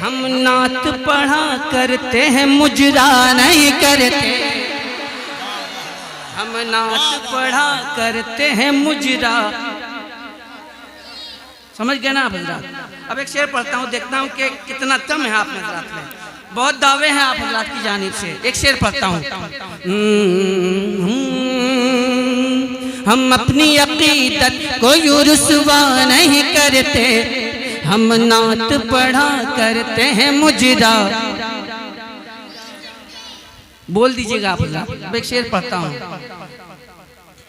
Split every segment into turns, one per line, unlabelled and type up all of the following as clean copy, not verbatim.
हम नात पढ़ा करते हैं मुजरा नहीं करते, हम नात पढ़ा करते हैं मुजरा। समझ गए ना आप हजरात? अब एक शेर पढ़ता हूँ, देखता हूँ कि कितना दम है आप हजरात में। बहुत दावे हैं आप हजरात की जानिब से। एक शेर पढ़ता हूँ। हम अपनी अकीदत को यूं रुसवा नहीं करते, हम नात पढ़ा करते हैं मुजरा। बोल दीजिएगा आप हजरात। एक शेर पढ़ता हूँ।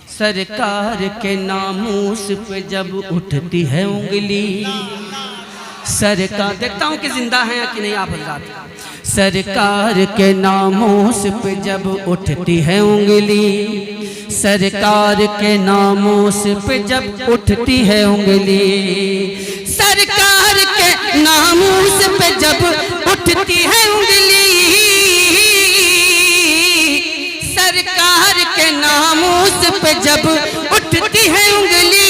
सरकार के नामूस पे जब उठती है उंगली, सरकार, देखता हूँ कि जिंदा है या कि नहीं आप हजरात। सरकार के नामूस पे जब उठती है उंगली, सरकार के नामूस पे जब उठती है उंगली, सरकार के नामूस पे जब उठती है उंगली, सरकार के नामूस पे जब उठती है उंगली,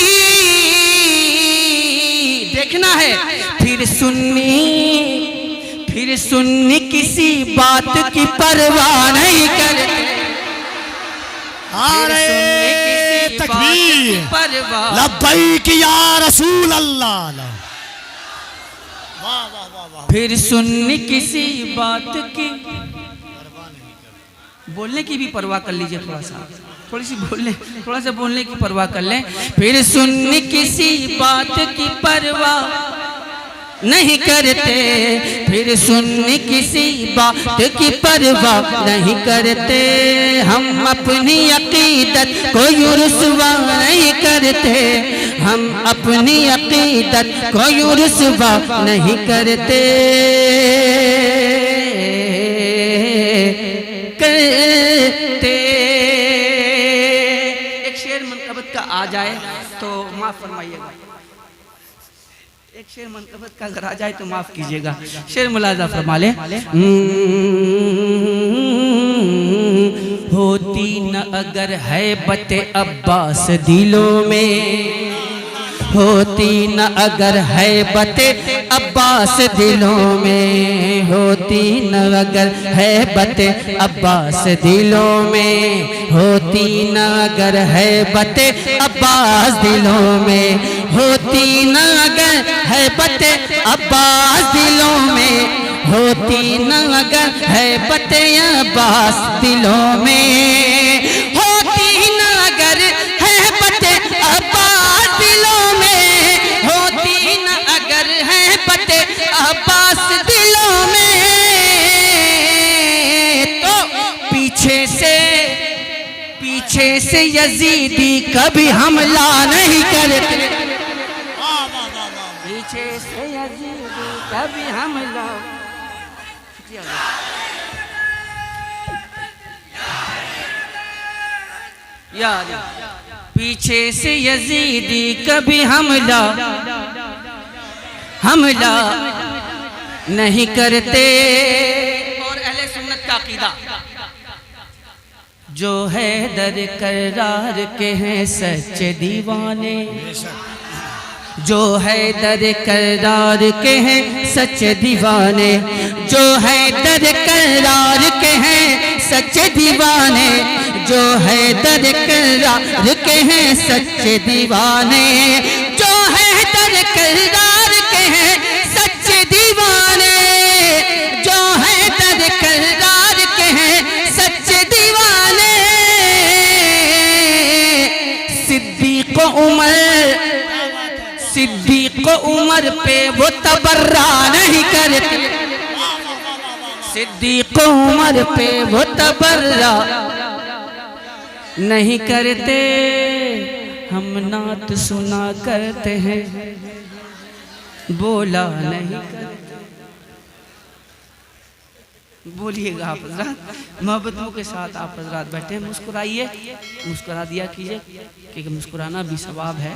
देखना है फिर सुन्नी किसी बात की परवाह नहीं करते।
नारे तकबीर, लब्बैक या रसूल अल्लाह। वाह वाह वाह वाह।
फिर सुन्नी किसी बात की, बोलने की भी परवाह कर लीजिए, थोड़ा सा बोलने की परवाह कर लें। फिर सुन्नी किसी बात की परवाह नहीं करते, फिर सुन्नी किसी बात की परवाह नहीं करते, हम अपनी अकीदत को यूं रुसवा नहीं करते, हम अपनी अकीदत को यूं रुसवा नहीं करते, एक शेर मनकबत का आ जाए तो माफ फरमाइएगा। एक शेर मनकबत का अगर आ जाए तो माफ कीजिएगा। शेर मुलाजा फरमा ले। होती न अगर हैबत अब्बास दिलों में, होती न अगर हैबत अब्बास दिलों में, होती न अगर हैबत अब्बास दिलों में, होती न अगर हैबत अब्बास दिलों में, होती न अगर हैबत अब्बास दिलों में, होती न अगर हैबत अब्बास दिलों में, होती न अगर हैबत अब्बास दिलों में, होती न अगर हैबत अब्बास दिलों में, तो पीछे से यजीदी कभी हमला नहीं करते, पीछे से यजीदी कभी हमला, याद पीछे से यजीदी कभी हमला नहीं करते। और अहले सुन्नत का अकीदा, जो है दर करार के हैं सच्चे दीवाने, जो है दर करार के हैं सच्चे दीवाने, जो है दर करार के हैं सच्चे दीवाने, जो है दर करार के हैं सच्चे दीवाने, जो है दर करार के हैं सच्चे दीवाने, जो है दर करार के हैं सच्चे दीवाने। सिद्दीक़ उमर पे वो तबर्रा नहीं करते, सिद्दीक़ उमर पे वो तबर्रा नहीं करते, हम नात सुना करते हैं बोला नहीं करते। बोलिएगा आप हजरात, मोहब्बतों के साथ आप हजरात बैठे, मुस्कुराइए, मुस्कुरा दिया कीजिए, क्योंकि मुस्कुराना भी सवाब है,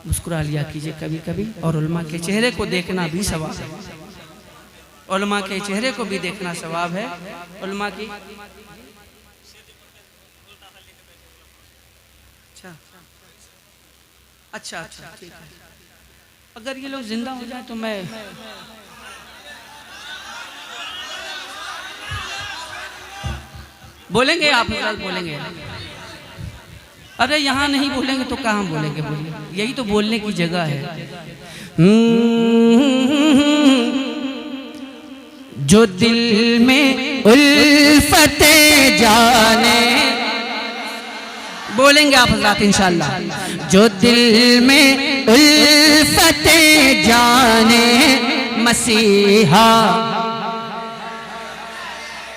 मुस्कुरा लिया कीजिए कभी कभी। और उलमा के चेहरे को देखना भी सवाब है, उलमा के चेहरे को भी देखना सवाब है। उलमा की अच्छा ठीक है। अगर ये लोग जिंदा हो जाए तो मैं बोलेंगे आप बोलेंगे? अरे यहाँ नहीं बोलेंगे तो कहाँ बोलेंगे? बोलिए, यही तो बोलने की जगह है। जो दिल में उल्फते जाने, बोलेंगे आप हज़रात इंशाअल्लाह। जो दिल में उल्फते जाने मसीहा,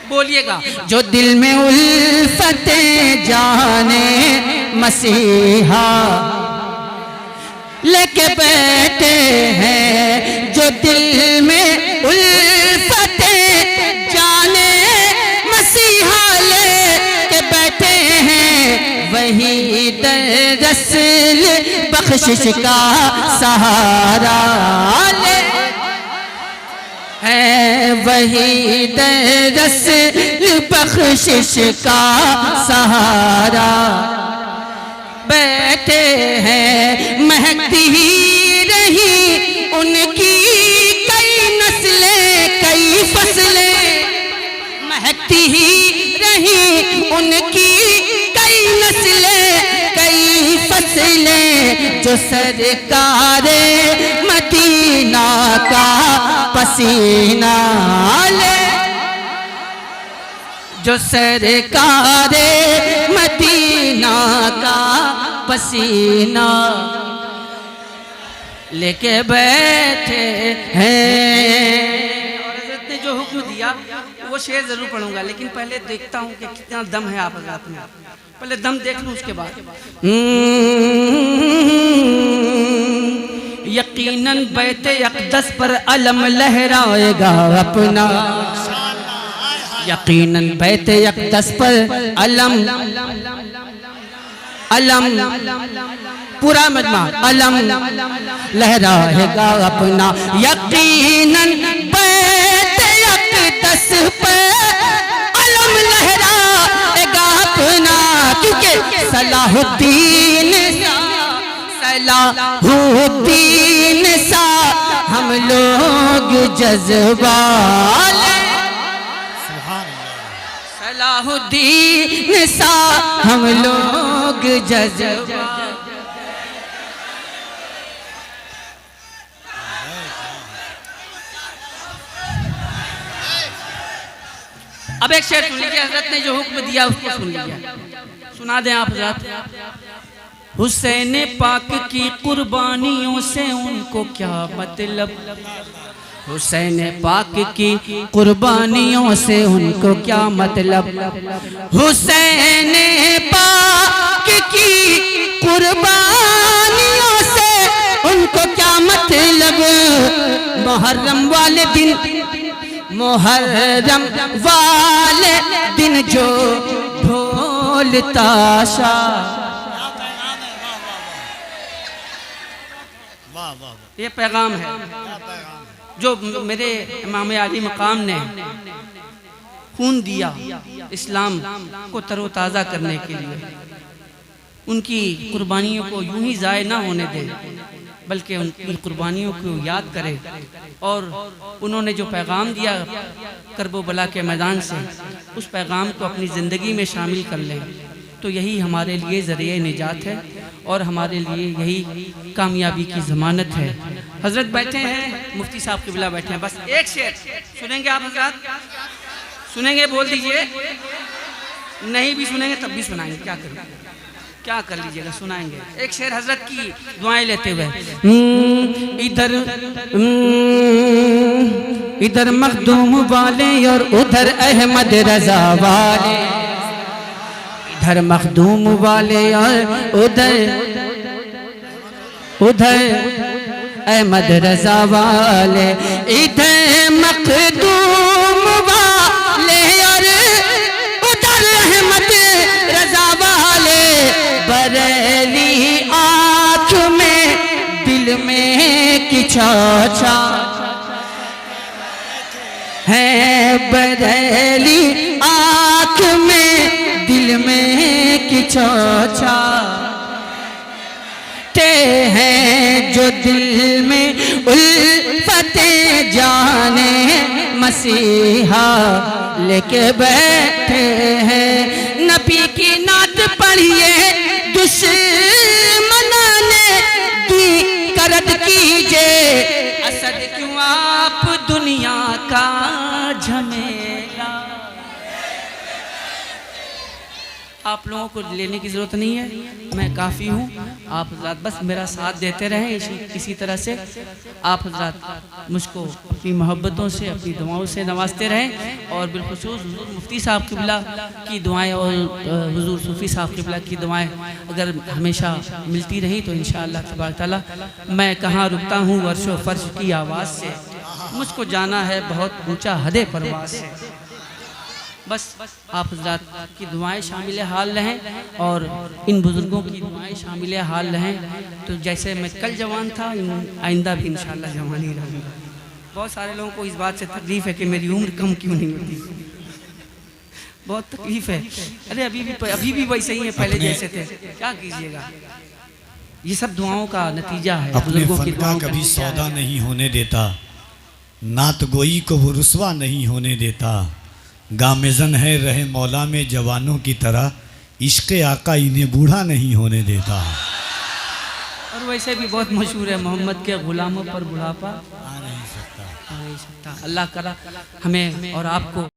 बोलिएगा। जो दिल में उल्फते जाने मसीहा लेके बैठे हैं, जो दिल में उल्फते जाने मसीहा लेके बैठे हैं, वही दरअसल बख्शिश का सहारा ले है, वही दरअसल बख्शिश का सहारा। बैठे हैं महकती ही रही उनकी कई नस्लें कई फसलें, महकती ही रही उनकी कई नस्लें कई फसलें, जो सरकारे मदीना का पसीना ले, जो सरकारे मदीना का पसीना लेके बैठे हैं। और हज़रत ने जो हुक्म दिया वो शेर जरूर पढ़ूंगा, लेकिन पहले देखता हूँ कि कितना दम है आप हज़रात में। पहले दम देख लूँ उसके बाद। यकीनन बैते अक़दस पर अलम लहराएगा अपना, यकीनन बैते अक़दस पर अलम, अलम पूरा मजमा अलम लहराएगा अपना, यकीनन बैते अक़दस पर अलम लहराएगा अपना, क्योंकि सलाहुद्दीन सलाहुद्दीन सा हम लोग जज्बा, सलाहुद्दीन सा हम लोग जज्बा। अब एक शेर सुन लीजिए, हज़रत ने जो हुक्म दिया उसको सुन लीजिए, सुना दें आप हज़रत। हुसैन पाक की कुर्बानियों से उनको क्या मतलब, हुसैन पाक की कुर्बानियों से उनको क्या मतलब, हुसैन पाक की कुर्बानियों से उनको क्या मतलब। मुहर्रम वाले दिन, मुहर्रम वाले दिन जो ढोल ताशा, ये पैगाम है जो मेरे इमाम आली मकाम ने खून दिया इस्लाम को तरोताज़ा करने के लिए। उनकी कुर्बानियों को यूं ही ज़ाय ना होने दें, बल्कि उनकी कुर्बानियों को याद करें। और उन्होंने जो पैगाम दिया करबला के मैदान से, उस पैगाम को अपनी ज़िंदगी में शामिल कर लें, तो यही हमारे लिए ज़रिए निजात है और हमारे लिए यही कामयाबी की ज़मानत है। हज़रत बैठे हैं, मुफ्ती साहब क़िबला बैठे हैं, बस एक शेर सुनेंगे आप हज़रत, सुनेंगे बोल दीजिए, नहीं भी सुनेंगे तब भी सुनाएंगे, क्या करें, क्या कर लीजिएगा, सुनाएंगे। एक शेर हज़रत की दुआएं लेते हुए। इधर इधर मखदूम वाले और उधर अहमद रजा वाले, इधर मखदूम वाले और उधर अहमद रजा वाले, इधर मखदूम वाले और उधर अहमद रजा वाले, बरेली आँख में दिल में किचौचा है, बरेली आँख में दिल में किचौचा हैं, जो दिल में उल्फते जाने मसीहा लेके बैठे हैं। नबी की नात पढ़िए दुश्मनाने की करद कीजिए, असद क्यों आप दुनिया का झमेला। आप लोगों को लेने की ज़रूरत नहीं है, मैं काफ़ी हूँ। आप हज़रात बस मेरा साथ देते रहें इसी तरह से। आप हज़रात मुझको अपनी मोहब्बतों से, अपनी दुआओं से नवाजते रहें। और बिलखुसूस हुज़ूर मुफ्ती साहब क़िबला की दुआएं और हुज़ूर सूफ़ी साहब क़िबला की दुआएं अगर हमेशा मिलती रही तो इंशाअल्लाह तबारक तआला मैं कहाँ रुकता हूँ वर्षों फ़र्श की आवाज़ से, मुझको जाना है बहुत ऊँचा हदे परवाज़ से। बस आप हज़रात की दुआएं शामिल हाल रहें और इन बुज़ुर्गों की दुआएं शामिल हाल रहें। तो जैसे मैं कल जवान था, आइंदा भी इंशाअल्लाह जवान ही रहूँगा। बहुत सारे लोगों को इस बात से तकलीफ़ है कि मेरी उम्र कम क्यों नहीं होती, बहुत तकलीफ़ है। अरे अभी भी वैसे ही है, पहले जैसे थे, क्या कीजिएगा। ये सब दुआओं का नतीजा है।
अपने फन का कभी सौदा नहीं होने देता, नात गोई को वो रुस्वा नहीं होने देता। गामेज़न है रहे मौला में जवानों की तरह, इश्क़ आका इन्हें बूढ़ा नहीं होने देता।
और वैसे भी बहुत मशहूर है, मोहम्मद के गुलामों पर बुढ़ापा
आ नहीं सकता।
अल्लाह करा हमें और आपको